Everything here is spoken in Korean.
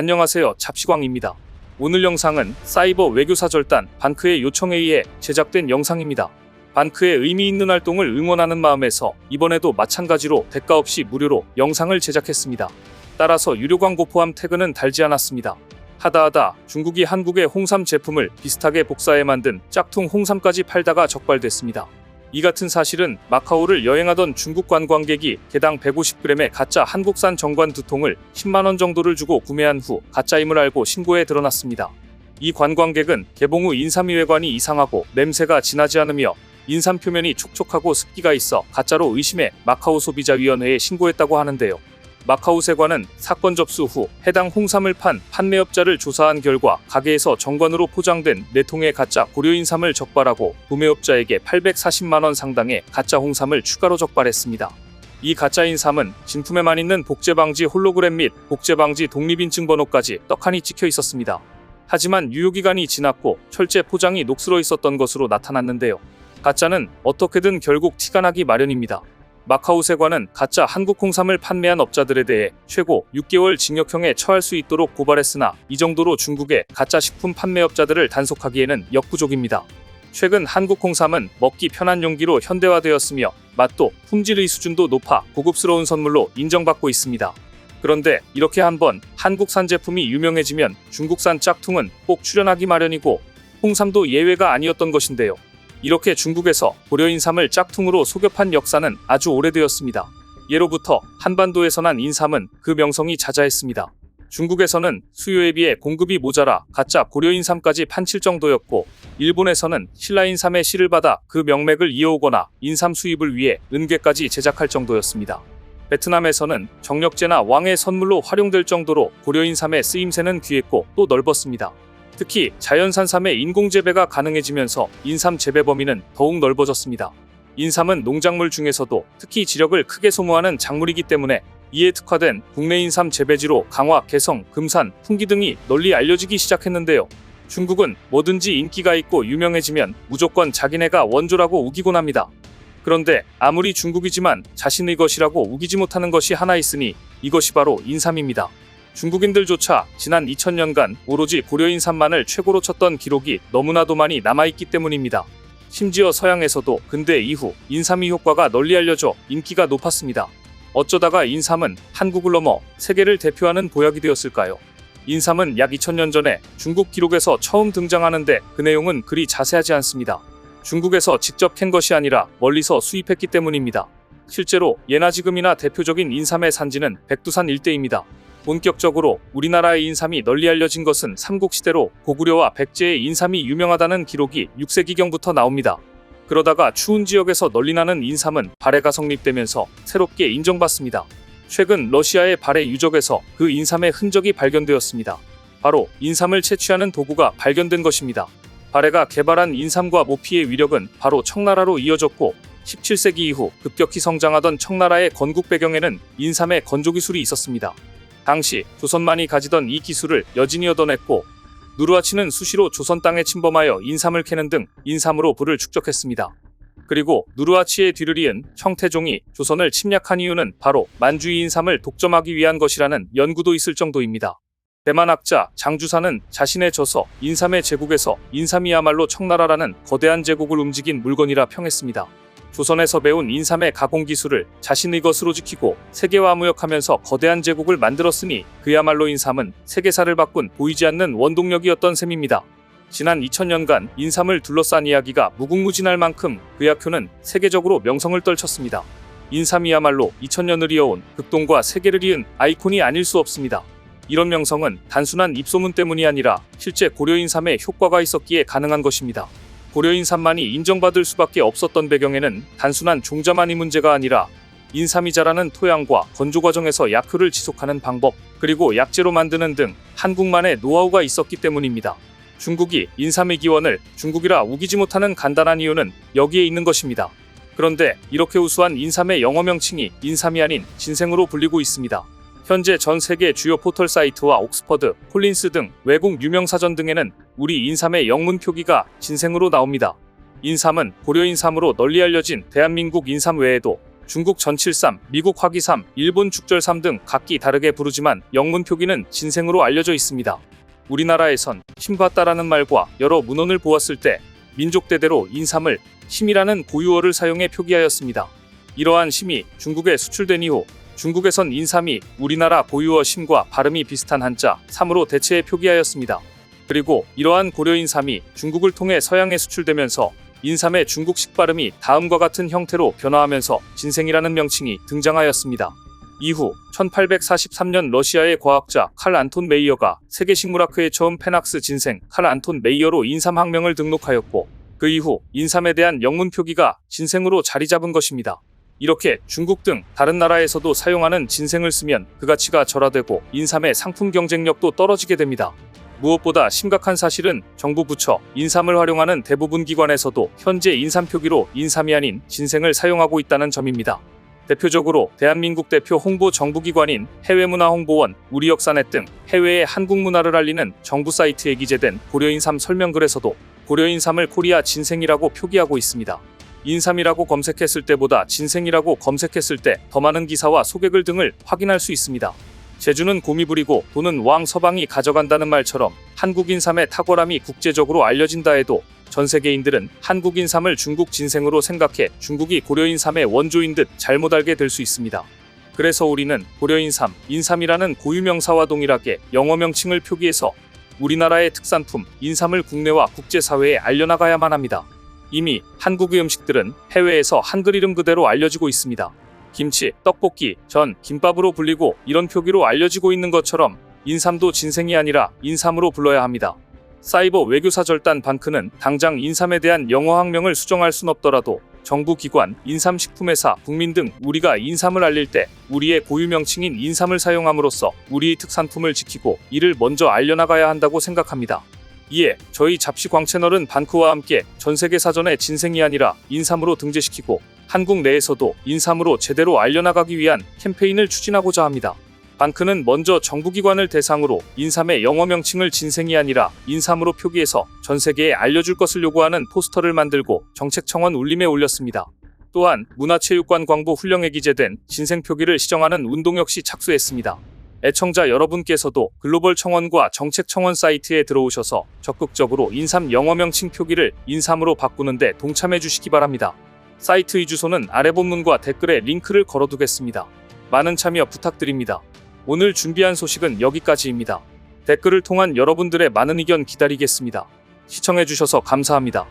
안녕하세요, 잡시광입니다. 오늘 영상은 사이버 외교사절단 반크의 요청에 의해 제작된 영상입니다. 반크의 의미 있는 활동을 응원하는 마음에서 이번에도 마찬가지로 대가 없이 무료로 영상을 제작했습니다. 따라서 유료 광고 포함 태그는 달지 않았습니다. 하다하다 중국이 한국의 홍삼 제품을 비슷하게 복사해 만든 짝퉁 홍삼까지 팔다가 적발됐습니다. 이 같은 사실은 마카오를 여행하던 중국 관광객이 개당 150g의 가짜 한국산 정관 2통을 10만원 정도를 주고 구매한 후 가짜임을 알고 신고해 드러났습니다. 이 관광객은 개봉 후 인삼이 외관이 이상하고 냄새가 진하지 않으며 인삼 표면이 촉촉하고 습기가 있어 가짜로 의심해 마카오 소비자위원회에 신고했다고 하는데요. 마카오 세관은 사건 접수 후 해당 홍삼을 판 판매업자를 조사한 결과 가게에서 정관으로 포장된 4통의 가짜 고려인삼을 적발하고 구매업자에게 840만원 상당의 가짜 홍삼을 추가로 적발했습니다. 이 가짜 인삼은 진품에만 있는 복제방지 홀로그램 및 복제방지 독립인증번호까지 떡하니 찍혀 있었습니다. 하지만 유효기간이 지났고 철제 포장이 녹슬어 있었던 것으로 나타났는데요. 가짜는 어떻게든 결국 티가 나기 마련입니다. 마카오 세관은 가짜 한국 홍삼을 판매한 업자들에 대해 최고 6개월 징역형에 처할 수 있도록 고발했으나 이 정도로 중국의 가짜 식품 판매업자들을 단속하기에는 역부족입니다. 최근 한국 홍삼은 먹기 편한 용기로 현대화되었으며 맛도 품질의 수준도 높아 고급스러운 선물로 인정받고 있습니다. 그런데 이렇게 한번 한국산 제품이 유명해지면 중국산 짝퉁은 꼭 출연하기 마련이고 홍삼도 예외가 아니었던 것인데요. 이렇게 중국에서 고려인삼을 짝퉁으로 속여판 역사는 아주 오래되었습니다. 예로부터 한반도에서 난 인삼은 그 명성이 자자했습니다. 중국에서는 수요에 비해 공급이 모자라 가짜 고려인삼까지 판칠 정도였고, 일본에서는 신라인삼의 씨를 받아 그 명맥을 이어오거나 인삼 수입을 위해 은괴까지 제작할 정도였습니다. 베트남에서는 정력제나 왕의 선물로 활용될 정도로 고려인삼의 쓰임새는 귀했고 또 넓었습니다. 특히 자연산 삼의 인공재배가 가능해지면서 인삼 재배 범위는 더욱 넓어졌습니다. 인삼은 농작물 중에서도 특히 지력을 크게 소모하는 작물이기 때문에 이에 특화된 국내 인삼 재배지로 강화, 개성, 금산, 풍기 등이 널리 알려지기 시작했는데요. 중국은 뭐든지 인기가 있고 유명해지면 무조건 자기네가 원조라고 우기곤 합니다. 그런데 아무리 중국이지만 자신의 것이라고 우기지 못하는 것이 하나 있으니 이것이 바로 인삼입니다. 중국인들조차 지난 2000년간 오로지 고려인삼만을 최고로 쳤던 기록이 너무나도 많이 남아있기 때문입니다. 심지어 서양에서도 근대 이후 인삼의 효과가 널리 알려져 인기가 높았습니다. 어쩌다가 인삼은 한국을 넘어 세계를 대표하는 보약이 되었을까요? 인삼은 약 2000년 전에 중국 기록에서 처음 등장하는데 그 내용은 그리 자세하지 않습니다. 중국에서 직접 캔 것이 아니라 멀리서 수입했기 때문입니다. 실제로 예나 지금이나 대표적인 인삼의 산지는 백두산 일대입니다. 본격적으로 우리나라의 인삼이 널리 알려진 것은 삼국시대로 고구려와 백제의 인삼이 유명하다는 기록이 6세기경부터 나옵니다. 그러다가 추운 지역에서 널리 나는 인삼은 발해가 성립되면서 새롭게 인정받습니다. 최근 러시아의 발해 유적에서 그 인삼의 흔적이 발견되었습니다. 바로 인삼을 채취하는 도구가 발견된 것입니다. 발해가 개발한 인삼과 모피의 위력은 바로 청나라로 이어졌고 17세기 이후 급격히 성장하던 청나라의 건국 배경에는 인삼의 건조기술이 있었습니다. 당시 조선만이 가지던 이 기술을 여진이 얻어냈고, 누르하치는 수시로 조선 땅에 침범하여 인삼을 캐는 등 인삼으로 부를 축적했습니다. 그리고 누르하치의 뒤를 이은 청태종이 조선을 침략한 이유는 바로 만주의 인삼을 독점하기 위한 것이라는 연구도 있을 정도입니다. 대만 학자 장주사는 자신의 저서 인삼의 제국에서 인삼이야말로 청나라라는 거대한 제국을 움직인 물건이라 평했습니다. 조선에서 배운 인삼의 가공 기술을 자신의 것으로 지키고 세계와 무역하면서 거대한 제국을 만들었으니 그야말로 인삼은 세계사를 바꾼 보이지 않는 원동력이었던 셈입니다. 지난 2000년간 인삼을 둘러싼 이야기가 무궁무진할 만큼 그 약효는 세계적으로 명성을 떨쳤습니다. 인삼이야말로 2000년을 이어온 극동과 세계를 이은 아이콘이 아닐 수 없습니다. 이런 명성은 단순한 입소문 때문이 아니라 실제 고려인삼에 효과가 있었기에 가능한 것입니다. 고려인삼만이 인정받을 수밖에 없었던 배경에는 단순한 종자만이 문제가 아니라 인삼이 자라는 토양과 건조 과정에서 약효를 지속하는 방법, 그리고 약재로 만드는 등 한국만의 노하우가 있었기 때문입니다. 중국이 인삼의 기원을 중국이라 우기지 못하는 간단한 이유는 여기에 있는 것입니다. 그런데 이렇게 우수한 인삼의 영어 명칭이 인삼이 아닌 진생으로 불리고 있습니다. 현재 전 세계 주요 포털 사이트와 옥스퍼드, 콜린스 등 외국 유명 사전 등에는 우리 인삼의 영문 표기가 진생으로 나옵니다. 인삼은 고려인삼으로 널리 알려진 대한민국 인삼 외에도 중국 전칠삼, 미국 화기삼, 일본 죽절삼 등 각기 다르게 부르지만 영문 표기는 진생으로 알려져 있습니다. 우리나라에선 심봤다라는 말과 여러 문헌을 보았을 때 민족대대로 인삼을 심이라는 고유어를 사용해 표기하였습니다. 이러한 심이 중국에 수출된 이후 중국에선 인삼이 우리나라 고유어 심과 발음이 비슷한 한자 삼으로 대체해 표기하였습니다. 그리고 이러한 고려인삼이 중국을 통해 서양에 수출되면서 인삼의 중국식 발음이 다음과 같은 형태로 변화하면서 진생이라는 명칭이 등장하였습니다. 이후 1843년 러시아의 과학자 칼 안톤 메이어가 세계식물학회에 처음 페낙스 진생 칼 안톤 메이어로 인삼학명을 등록하였고 그 이후 인삼에 대한 영문 표기가 진생으로 자리 잡은 것입니다. 이렇게 중국 등 다른 나라에서도 사용하는 진생을 쓰면 그 가치가 절하되고 인삼의 상품 경쟁력도 떨어지게 됩니다. 무엇보다 심각한 사실은 정부 부처, 인삼을 활용하는 대부분 기관에서도 현재 인삼 표기로 인삼이 아닌 진생을 사용하고 있다는 점입니다. 대표적으로 대한민국 대표 홍보 정부기관인 해외문화홍보원, 우리역사넷 등 해외의 한국 문화를 알리는 정부 사이트에 기재된 고려인삼 설명글에서도 고려인삼을 코리아 진생이라고 표기하고 있습니다. 인삼이라고 검색했을 때보다 진생이라고 검색했을 때 더 많은 기사와 소개글 등을 확인할 수 있습니다. 제주는 곰이 부리고 돈은 왕 서방이 가져간다는 말처럼 한국 인삼의 탁월함이 국제적으로 알려진다 해도 전 세계인들은 한국 인삼을 중국 진생으로 생각해 중국이 고려인삼의 원조인 듯 잘못 알게 될 수 있습니다. 그래서 우리는 고려인삼, 인삼이라는 고유명사와 동일하게 영어 명칭을 표기해서 우리나라의 특산품 인삼을 국내와 국제사회에 알려나가야만 합니다. 이미 한국의 음식들은 해외에서 한글 이름 그대로 알려지고 있습니다. 김치, 떡볶이, 전, 김밥으로 불리고 이런 표기로 알려지고 있는 것처럼 인삼도 진생이 아니라 인삼으로 불러야 합니다. 사이버 외교사절단 반크는 당장 인삼에 대한 영어 학명을 수정할 순 없더라도 정부 기관, 인삼식품회사, 국민 등 우리가 인삼을 알릴 때 우리의 고유 명칭인 인삼을 사용함으로써 우리의 특산품을 지키고 이를 먼저 알려나가야 한다고 생각합니다. 이에 저희 잡시광 채널은 반크와 함께 전세계 사전에 진생이 아니라 인삼으로 등재시키고 한국 내에서도 인삼으로 제대로 알려나가기 위한 캠페인을 추진하고자 합니다. 반크는 먼저 정부기관을 대상으로 인삼의 영어 명칭을 진생이 아니라 인삼으로 표기해서 전세계에 알려줄 것을 요구하는 포스터를 만들고 정책청원 울림에 올렸습니다. 또한 문화체육관광부 훈령에 기재된 진생 표기를 시정하는 운동 역시 착수했습니다. 애청자 여러분께서도 글로벌 청원과 정책청원 사이트에 들어오셔서 적극적으로 인삼 영어 명칭 표기를 인삼으로 바꾸는데 동참해 주시기 바랍니다. 사이트 주소는 아래 본문과 댓글에 링크를 걸어두겠습니다. 많은 참여 부탁드립니다. 오늘 준비한 소식은 여기까지입니다. 댓글을 통한 여러분들의 많은 의견 기다리겠습니다. 시청해 주셔서 감사합니다.